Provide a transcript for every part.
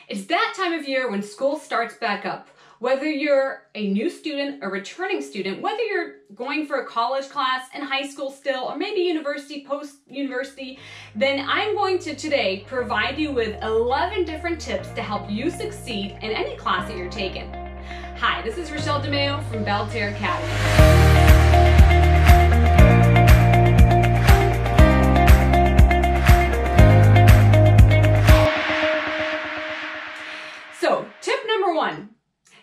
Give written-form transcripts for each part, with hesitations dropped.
It's that time of year when school starts back up. Whether you're a new student, a returning student, whether you're going for a college class in high school still, or maybe university, post-university, then I'm going to today provide you with 11 different tips to help you succeed in any class that you're taking. Hi, this is Rachele DeMeo from Belle Terre Academy. So, tip number one.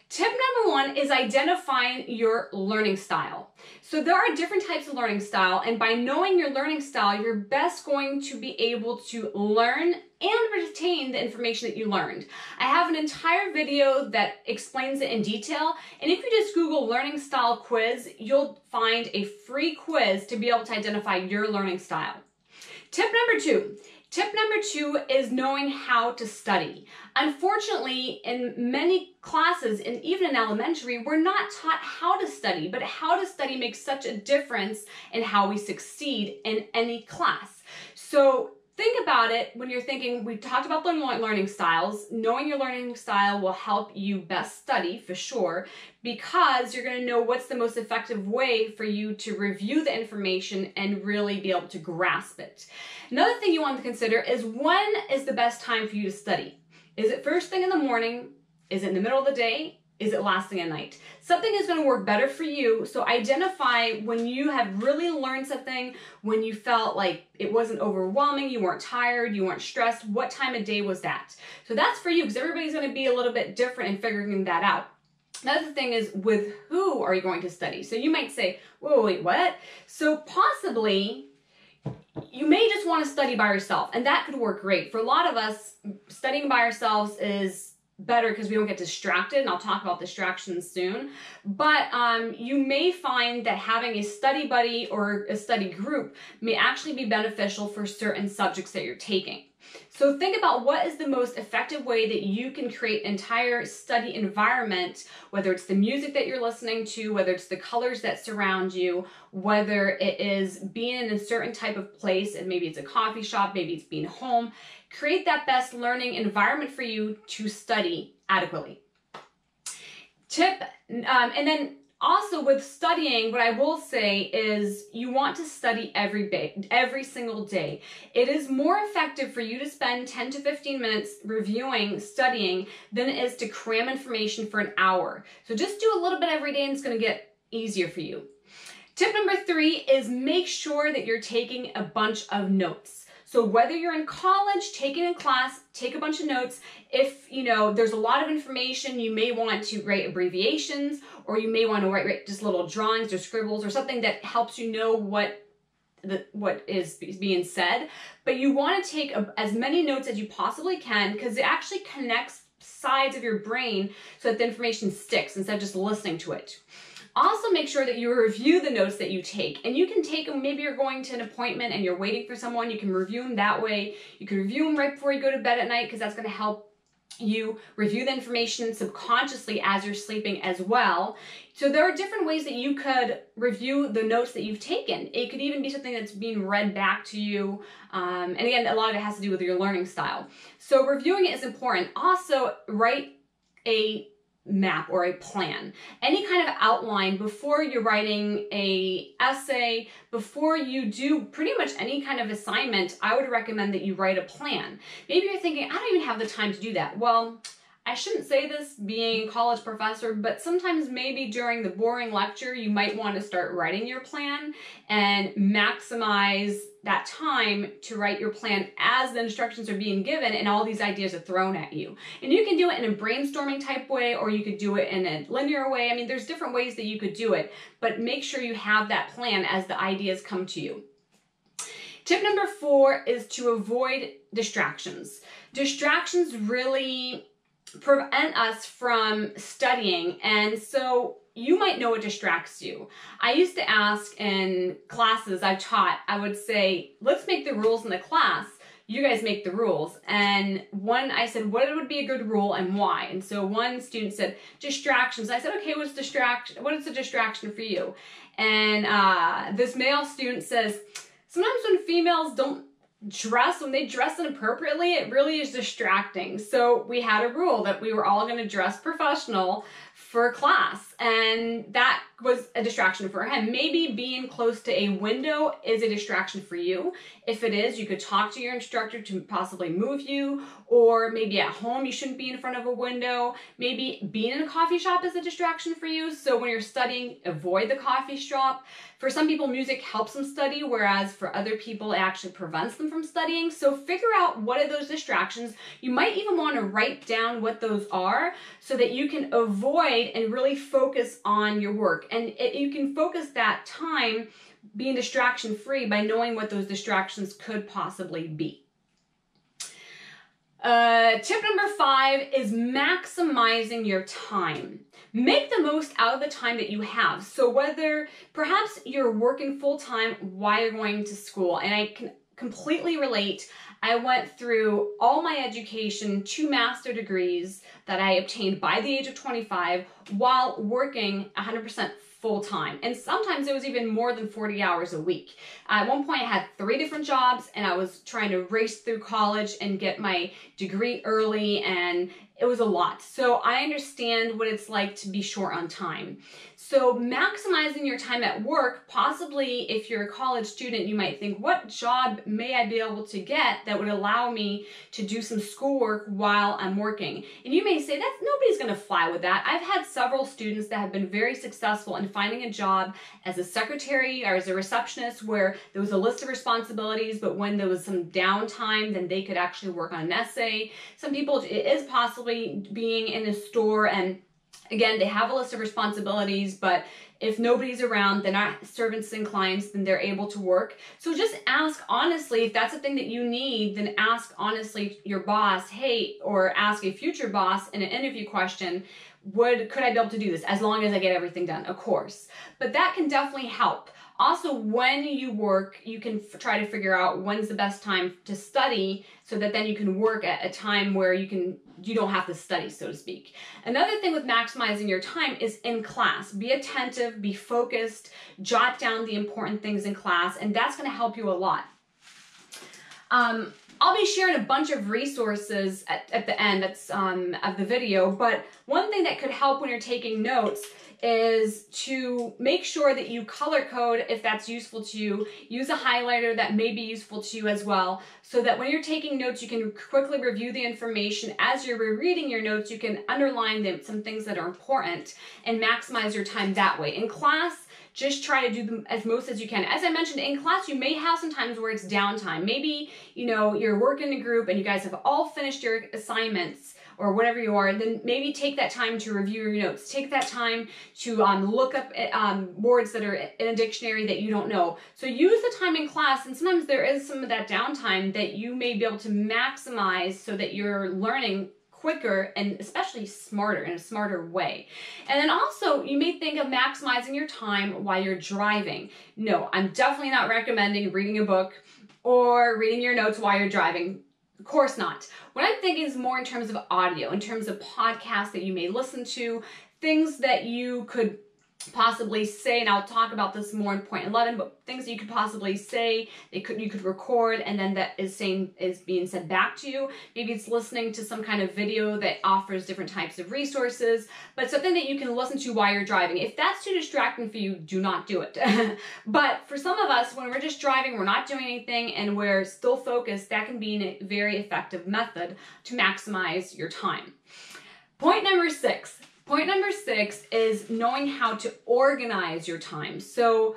Tip number one is identifying your learning style. So there are different types of learning style, and by knowing your learning style, you're best going to be able to learn and retain the information that you learned. I have an entire video that explains it in detail, and if you just Google learning style quiz, you'll find a free quiz to be able to identify your learning style. Tip number two. Tip number two is knowing how to study. Unfortunately, in many classes, and even in elementary, we're not taught how to study, but how to study makes such a difference in how we succeed in any class. So think about it when you're thinking, we talked about the learning styles. Knowing your learning style will help you best study for sure, because you're going to know what's the most effective way for you to review the information and really be able to grasp it. Another thing you want to consider is, when is the best time for you to study? Is it first thing in the morning? Is it in the middle of the day? Is it last thing at night? Something is going to work better for you, so identify when you have really learned something, when you felt like it wasn't overwhelming, you weren't tired, you weren't stressed. What time of day was that? So that's for you, because everybody's going to be a little bit different in figuring that out. Another thing is, with who are you going to study? So you might say, whoa, wait, what? So possibly you may just want to study by yourself, and that could work great. For a lot of us, studying by ourselves is better because we don't get distracted, and I'll talk about distractions soon. But you may find that having a study buddy or a study group may actually be beneficial for certain subjects that you're taking. So think about what is the most effective way that you can create an entire study environment, whether it's the music that you're listening to, whether it's the colors that surround you, whether it is being in a certain type of place, and maybe it's a coffee shop, maybe it's being home. Create that best learning environment for you to study adequately. And then also with studying, what I will say is you want to study every single day. It is more effective for you to spend 10 to 15 minutes reviewing, studying, than it is to cram information for an hour. So just do a little bit every day, and it's going to get easier for you. Tip number three is make sure that you're taking a bunch of notes. So whether you're in college, taking a class, take a bunch of notes. If there's a lot of information, you may want to write abbreviations, or you may want to write just little drawings or scribbles or something that helps you know what is being said. But you want to take as many notes as you possibly can, because it actually connects sides of your brain so that the information sticks instead of just listening to it. Also, make sure that you review the notes that you take, and you can take them. Maybe you're going to an appointment and you're waiting for someone. You can review them that way. You can review them right before you go to bed at night, because that's going to help you review the information subconsciously as you're sleeping as well. So there are different ways that you could review the notes that you've taken. It could even be something that's being read back to you. And again, a lot of it has to do with your learning style. So reviewing it is important. Also, write a map or a plan, any kind of outline before you're writing a essay, before you do pretty much any kind of assignment. I would recommend that you write a plan. Maybe you're thinking, I don't even have the time to do that. Well, I shouldn't say this being a college professor, but sometimes maybe during the boring lecture, you might want to start writing your plan and maximize that time to write your plan as the instructions are being given and all these ideas are thrown at you. And you can do it in a brainstorming type way, or you could do it in a linear way. I mean, there's different ways that you could do it, but make sure you have that plan as the ideas come to you. Tip number four is to avoid distractions. Distractions really prevent us from studying, and so you might know what distracts you. I used to ask in classes I taught, I would say, let's make the rules in the class. You guys make the rules. And I said, what would be a good rule and why? And so one student said, distractions. I said, okay, what is a distraction for you? And this male student says, sometimes when females don't when they dress inappropriately, it really is distracting. So we had a rule that we were all going to dress professional for class, and that was a distraction for him. Maybe being close to a window is a distraction for you. If it is, you could talk to your instructor to possibly move you, or maybe at home you shouldn't be in front of a window. Maybe being in a coffee shop is a distraction for you, so when you're studying, avoid the coffee shop. For some people, music helps them study, whereas for other people, it actually prevents them from studying. So figure out what are those distractions. You might even want to write down what those are so that you can avoid and really focus on your work. And you can focus that time being distraction-free by knowing what those distractions could possibly be. Tip number 5 is maximizing your time. Make the most out of the time that you have. So whether perhaps you're working full-time while you're going to school, and I can completely relate. I went through all my education, 2 master degrees that I obtained by the age of 25 while working 100% full-time. And sometimes it was even more than 40 hours a week. At one point I had 3 different jobs, and I was trying to race through college and get my degree early, and it was a lot. So I understand what it's like to be short on time. So maximizing your time at work, possibly if you're a college student, you might think, what job may I be able to get that would allow me to do some schoolwork while I'm working? And you may say, that nobody's gonna fly with that. I've had several students that have been very successful in finding a job as a secretary or as a receptionist where there was a list of responsibilities, but when there was some downtime, then they could actually work on an essay. Some people, it is possibly being in a store, and again, they have a list of responsibilities, but if nobody's around, they're not servicing clients, then they're able to work. So just ask honestly, if that's a thing that you need, then ask honestly your boss, hey, or ask a future boss in an interview question, could I be able to do this as long as I get everything done? Of course. But that can definitely help. Also, when you work, you can try to figure out when's the best time to study so that then you can work at a time where you don't have to study, so to speak. Another thing with maximizing your time is in class. Be attentive, be focused, jot down the important things in class, and that's going to help you a lot. I'll be sharing a bunch of resources at the end of the video, but one thing that could help when you're taking notes is to make sure that you color code if that's useful to you. Use a highlighter that may be useful to you as well, so that when you're taking notes, you can quickly review the information. As you're rereading your notes, you can underline some things that are important and maximize your time that way. In class, just try to do them as most as you can. As I mentioned, in class, you may have some times where it's downtime. Maybe, you're working in a group and you guys have all finished your assignments or whatever you are, then maybe take that time to review your notes. Take that time to look up words that are in a dictionary that you don't know. So use the time in class, and sometimes there is some of that downtime that you may be able to maximize so that you're learning quicker and especially smarter, in a smarter way. And then also, you may think of maximizing your time while you're driving. No, I'm definitely not recommending reading a book or reading your notes while you're driving. Of course not. What I'm thinking is more in terms of audio, in terms of podcasts that you may listen to, things that you could possibly say, and I'll talk about this more in point 11, but things that you could possibly say, you could record, and then that is being said back to you. Maybe it's listening to some kind of video that offers different types of resources, but something that you can listen to while you're driving. If that's too distracting for you, do not do it. But for some of us, when we're just driving, we're not doing anything, and we're still focused, that can be a very effective method to maximize your time. Point number 6. Point number 6 is knowing how to organize your time. So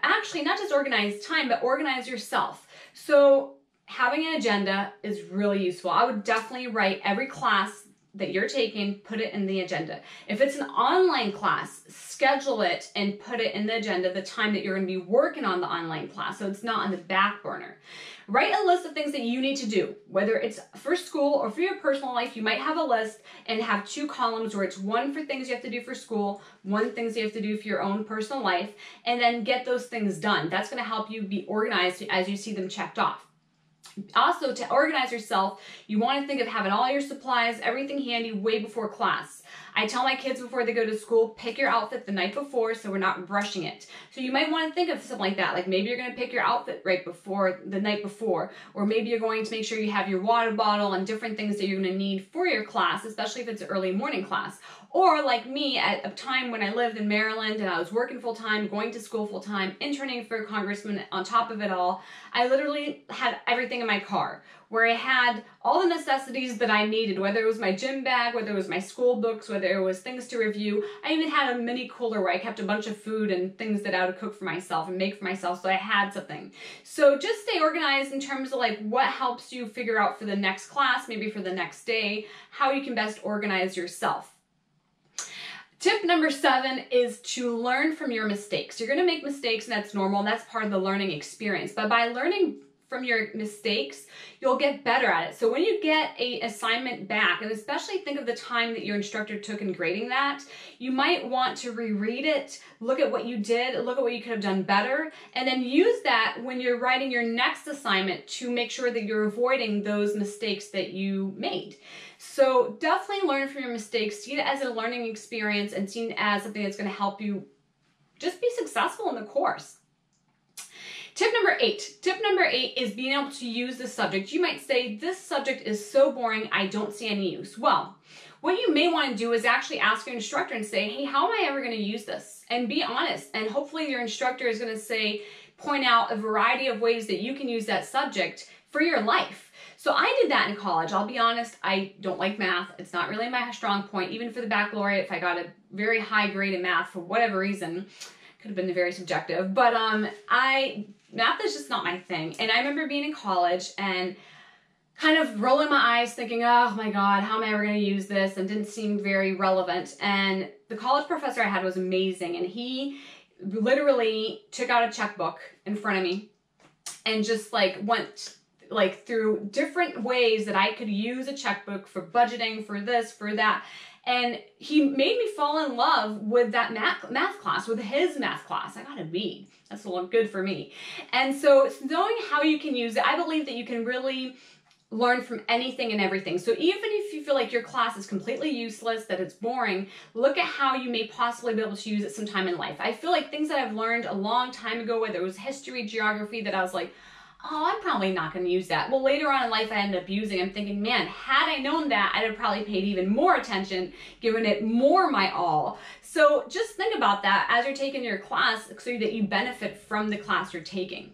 actually not just organize time, but organize yourself. So having an agenda is really useful. I would definitely write every class that you're taking, put it in the agenda. If it's an online class, schedule it and put it in the agenda the time that you're going to be working on the online class, so it's not on the back burner. Write a list of things that you need to do, whether it's for school or for your personal life. You might have a list and have 2 columns where it's one for things you have to do for school, one things you have to do for your own personal life, and then get those things done. That's going to help you be organized as you see them checked off. Also, to organize yourself, you want to think of having all your supplies, everything handy way before class. I tell my kids before they go to school, pick your outfit the night before so we're not rushing it. So you might want to think of something like that. Like maybe you're going to pick your outfit right before, the night before, or maybe you're going to make sure you have your water bottle and different things that you're going to need for your class, especially if it's an early morning class. Or like me, at a time when I lived in Maryland and I was working full-time, going to school full-time, interning for a congressman on top of it all, I literally had everything in my car, where I had all the necessities that I needed, whether it was my gym bag, whether it was my school books, whether it was things to review. I even had a mini cooler where I kept a bunch of food and things that I would cook for myself and make for myself, so I had something. So just stay organized in terms of like what helps you figure out for the next class, maybe for the next day, how you can best organize yourself. Tip number 7 is to learn from your mistakes. You're going to make mistakes, and that's normal, and that's part of the learning experience. But by learning from your mistakes, you'll get better at it. So when you get an assignment back, and especially think of the time that your instructor took in grading that, you might want to reread it, look at what you did, look at what you could have done better, and then use that when you're writing your next assignment to make sure that you're avoiding those mistakes that you made. So definitely learn from your mistakes, see it as a learning experience, and see it as something that's going to help you just be successful in the course. Tip number 8. Tip number 8 is being able to use the subject. You might say, this subject is so boring, I don't see any use. Well, what you may want to do is actually ask your instructor and say, hey, how am I ever going to use this? And be honest. And hopefully your instructor is going to say, point out a variety of ways that you can use that subject for your life. So I did that in college. I'll be honest, I don't like math. It's not really my strong point. Even for the baccalaureate, if I got a very high grade in math for whatever reason, could have been very subjective, but math is just not my thing. And I remember being in college and kind of rolling my eyes thinking, oh my God, how am I ever going to use this? And didn't seem very relevant. And the college professor I had was amazing. And he literally took out a checkbook in front of me and just like went like through different ways that I could use a checkbook for budgeting, for this, for that. And he made me fall in love with that math class, with his math class. I got a B. That's a little good for me. And so knowing how you can use it, I believe that you can really learn from anything and everything. So even if you feel like your class is completely useless, that it's boring, look at how you may possibly be able to use it sometime in life. I feel like things that I've learned a long time ago, whether it was history, geography, that I was like, oh, I'm probably not going to use that. Well, later on in life, I ended up using it. I'm thinking, man, had I known that, I'd have probably paid even more attention, given it more my all. So just think about that as you're taking your class so that you benefit from the class you're taking.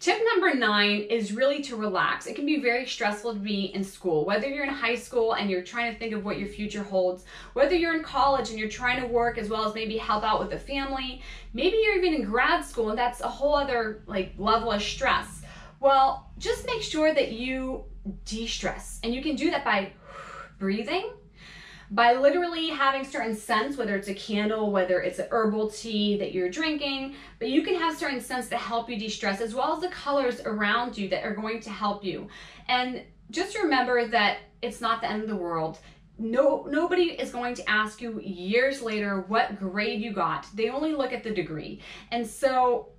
Tip number 9 is really to relax. It can be very stressful to be in school, whether you're in high school and you're trying to think of what your future holds, whether you're in college and you're trying to work as well as maybe help out with the family, maybe you're even in grad school and that's a whole other like level of stress. Well, just make sure that you de-stress, and you can do that by breathing, by literally having certain scents, whether it's a candle, whether it's an herbal tea that you're drinking, but you can have certain scents that help you de-stress, as well as the colors around you that are going to help you. And just remember that it's not the end of the world. Nobody is going to ask you years later what grade you got. They only look at the degree. And so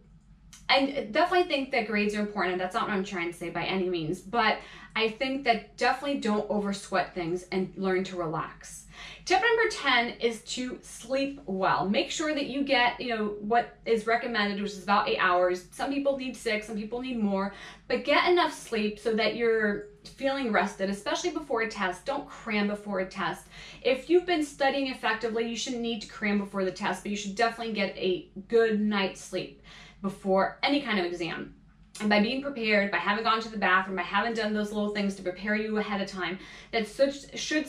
I definitely think that grades are important. That's not what I'm trying to say by any means, but I think that definitely don't over sweat things and learn to relax. Tip number 10 is to sleep well. Make sure that you get, what is recommended, which is about 8 hours. Some people need 6, some people need more, but get enough sleep so that you're feeling rested, especially before a test. Don't cram before a test. If you've been studying effectively, you shouldn't need to cram before the test, but you should definitely get a good night's sleep before any kind of exam. And by being prepared, by having gone to the bathroom, by having done those little things to prepare you ahead of time, that should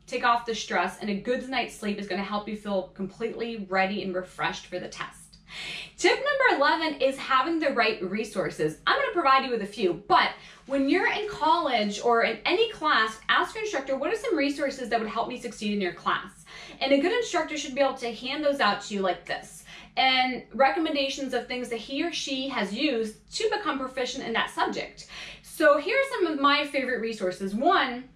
take off the stress, and a good night's sleep is going to help you feel completely ready and refreshed for the test. Tip number 11 is having the right resources. I'm going to provide you with a few, but when you're in college or in any class, ask your instructor, what are some resources that would help me succeed in your class? And a good instructor should be able to hand those out to you like this, and recommendations of things that he or she has used to become proficient in that subject. So here are some of my favorite resources. One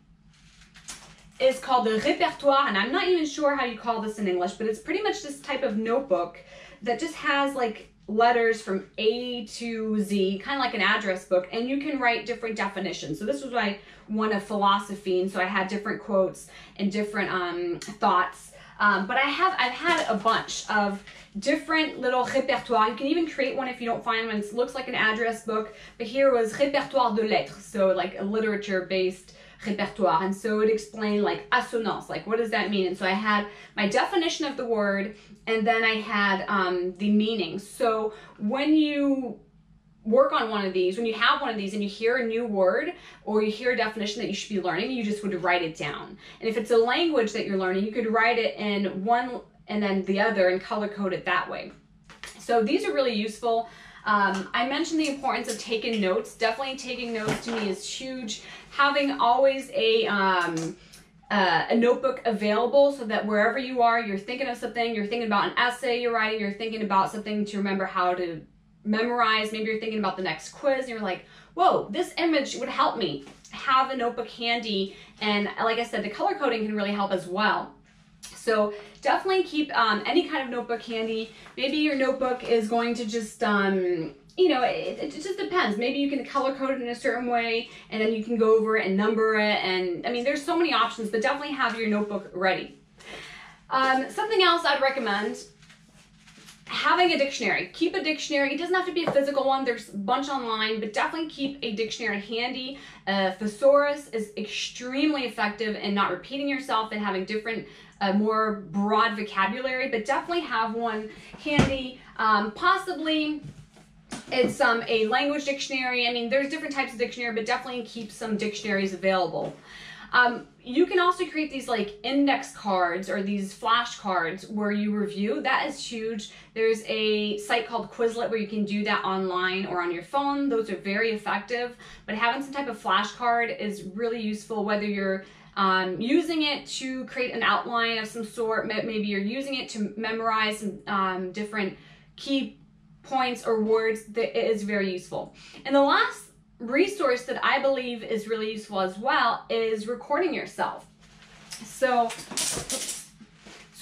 is called the répertoire, and I'm not even sure how you call this in English, but it's pretty much this type of notebook that just has like letters from A to Z, kind of like an address book, and you can write different definitions. So this was my one of philosophy, and so I had different quotes and different thoughts. But I've had a bunch of different little répertoire. You can even create one if you don't find one. It looks like an address book, but here was répertoire de lettres, so like a literature-based répertoire. And so it explained like assonance, like what does that mean? And so I had my definition of the word, and then I had the meaning. So when you work on one of these, when you have one of these and you hear a new word or you hear a definition that you should be learning, you just would write it down. And if it's a language that you're learning, you could write it in one and then the other and color code it that way. So these are really useful. I mentioned the importance of taking notes. Definitely taking notes to me is huge. Having always a notebook available so that wherever you are, you're thinking of something, you're thinking about an essay you're writing, you're thinking about something to remember how to memorize. Maybe you're thinking about the next quiz and you're like, whoa, this image would help me. Have a notebook handy. And like I said, the color coding can really help as well. So definitely keep any kind of notebook handy. Maybe your notebook is going to just, you know, it just depends. Maybe you can color code it in a certain way and then you can go over it and number it. And I mean, there's so many options, but definitely have your notebook ready. Something else I'd recommend, having a dictionary. Keep a dictionary. It doesn't have to be a physical one. There's a bunch online, but definitely keep a dictionary handy. Thesaurus is extremely effective in not repeating yourself and having different, more broad vocabulary, but definitely have one handy. Possibly it's a language dictionary. I mean, there's different types of dictionary, but definitely keep some dictionaries available. You can also create these like index cards or these flashcards where you review. That is huge. There's a site called Quizlet where you can do that online or on your phone. Those are very effective, but having some type of flashcard is really useful, whether you're using it to create an outline of some sort, maybe you're using it to memorize some different key points or words. That it is very useful. And the last resource that I believe is really useful as well is recording yourself. So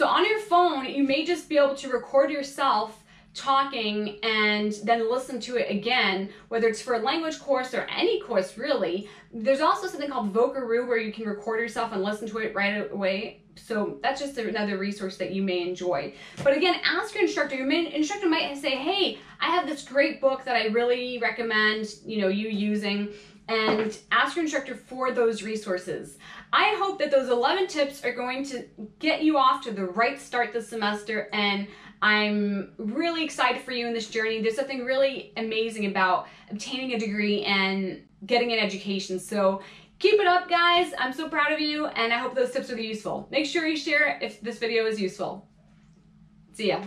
on your phone, you may just be able to record yourself talking and then listen to it again, whether it's for a language course or any course really. There's also something called Vocaroo where you can record yourself and listen to it right away. So that's just another resource that you may enjoy. But again, ask your instructor. Your instructor might say, hey, I have this great book that I really recommend, you know, you using, and ask your instructor for those resources. I hope that those 11 tips are going to get you off to the right start this semester, and I'm really excited for you in this journey. There's something really amazing about obtaining a degree and getting an education. So keep it up, guys. I'm so proud of you, and I hope those tips are useful. Make sure you share if this video is useful. See ya.